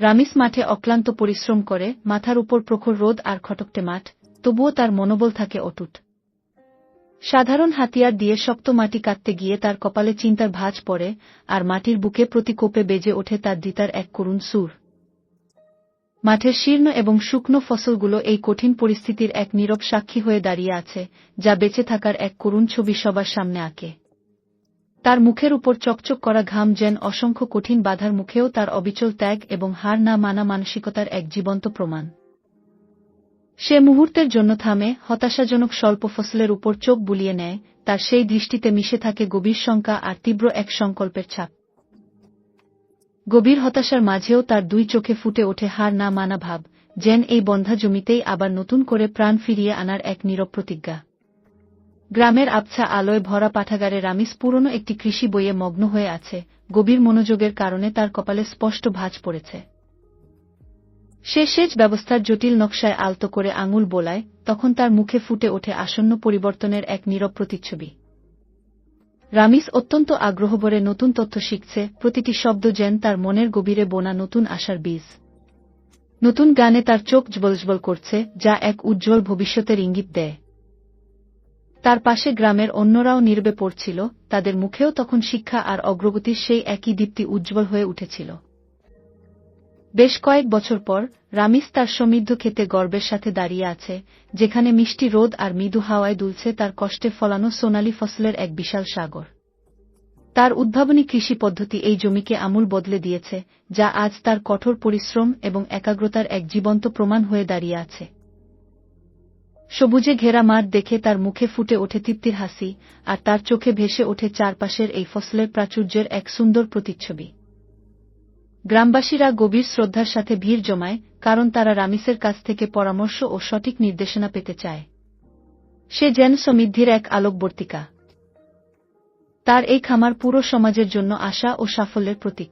রামিস মাঠে অক্লান্ত পরিশ্রম করে, মাথার উপর প্রখর রোদ আর খটকটে মাঠ, তবুও তার মনোবল থাকে অটুট। সাধারণ হাতিয়ার দিয়ে শক্ত মাটি কাটতে গিয়ে তার কপালে চিন্তার ভাঁজ পড়ে, আর মাটির বুকে প্রতি কোপে বেজে ওঠে তার দিতার এক করুণ সুর। মাঠের শীর্ণ এবং শুকনো ফসলগুলো এই কঠিন পরিস্থিতির এক নীরব সাক্ষী হয়ে দাঁড়িয়ে আছে, যা বেঁচে থাকার এক করুণ ছবি সবার সামনে আঁকে। তার মুখের উপর চকচক করা ঘাম যেন অসংখ্য কঠিন বাধার মুখেও তার অবিচল ত্যাগ এবং হার না মানা মানসিকতার এক জীবন্ত প্রমাণ। সে মুহূর্তের জন্য থামে, হতাশাজনক স্বল্প ফসলের উপর চোখ বুলিয়ে নেয়, তার সেই দৃষ্টিতে মিশে থাকে গভীর শঙ্কা আর তীব্র এক সংকল্পের ছাপ। গভীর হতাশার মাঝেও তার দুই চোখে ফুটে ওঠে হার না মানা ভাব, যেন এই বন্ধা জমিতেই আবার নতুন করে প্রাণ ফিরিয়ে আনার এক নীরব প্রতিজ্ঞা। গ্রামের আবছা আলোয় ভরা পাঠাগারে রামিস পুরনো একটি কৃষি বইয়ে মগ্ন হয়ে আছে, গভীর মনোযোগের কারণে তার কপালে স্পষ্ট ভাঁজ পড়েছে। সে সেচ ব্যবস্থার জটিল নকশায় আলতো করে আঙুল বোলায়, তখন তার মুখে ফুটে ওঠে আসন্ন পরিবর্তনের এক নীরব প্রতিচ্ছবি। রামিস অত্যন্ত আগ্রহভরে নতুন তথ্য শিখছে, প্রতিটি শব্দ যেন তার মনের গভীরে বোনা নতুন আশার বীজ। নতুন গানে তার চোখ জ্বলজ্বল করছে, যা এক উজ্জ্বল ভবিষ্যতের ইঙ্গিত দেয়। তার পাশে গ্রামের অন্যরাও নীরবে পড়ছিল, তাদের মুখেও তখন শিক্ষা আর অগ্রগতির সেই একই দীপ্তি উজ্জ্বল হয়ে উঠেছিল। বেশ কয়েক বছর পর, রামিস তার সমৃদ্ধ ক্ষেতে গর্বের সাথে দাঁড়িয়ে আছে, যেখানে মিষ্টি রোদ আর মৃদু হাওয়ায় দুলছে তার কষ্টে ফলানো সোনালী ফসলের এক বিশাল সাগর। তার উদ্ভাবনী কৃষি পদ্ধতি এই জমিকে আমূল বদলে দিয়েছে, যা আজ তার কঠোর পরিশ্রম এবং একাগ্রতার এক জীবন্ত প্রমাণ হয়ে দাঁড়িয়ে আছে। সবুজে ঘেরা মাঠ দেখে তার মুখে ফুটে ওঠে তৃপ্তির হাসি, আর তার চোখে ভেসে ওঠে চারপাশের এই ফসলের প্রাচুর্যের এক সুন্দর প্রতিচ্ছবি। গ্রামবাসীরা গভীর শ্রদ্ধার সাথে ভিড় জমায়, কারণ তারা রামিসের কাছ থেকে পরামর্শ ও সঠিক নির্দেশনা পেতে চায়। সে যেন সমৃদ্ধির এক আলোকবর্তিকা। তার এই খামার পুরো সমাজের জন্য আশা ও সাফল্যের প্রতীক।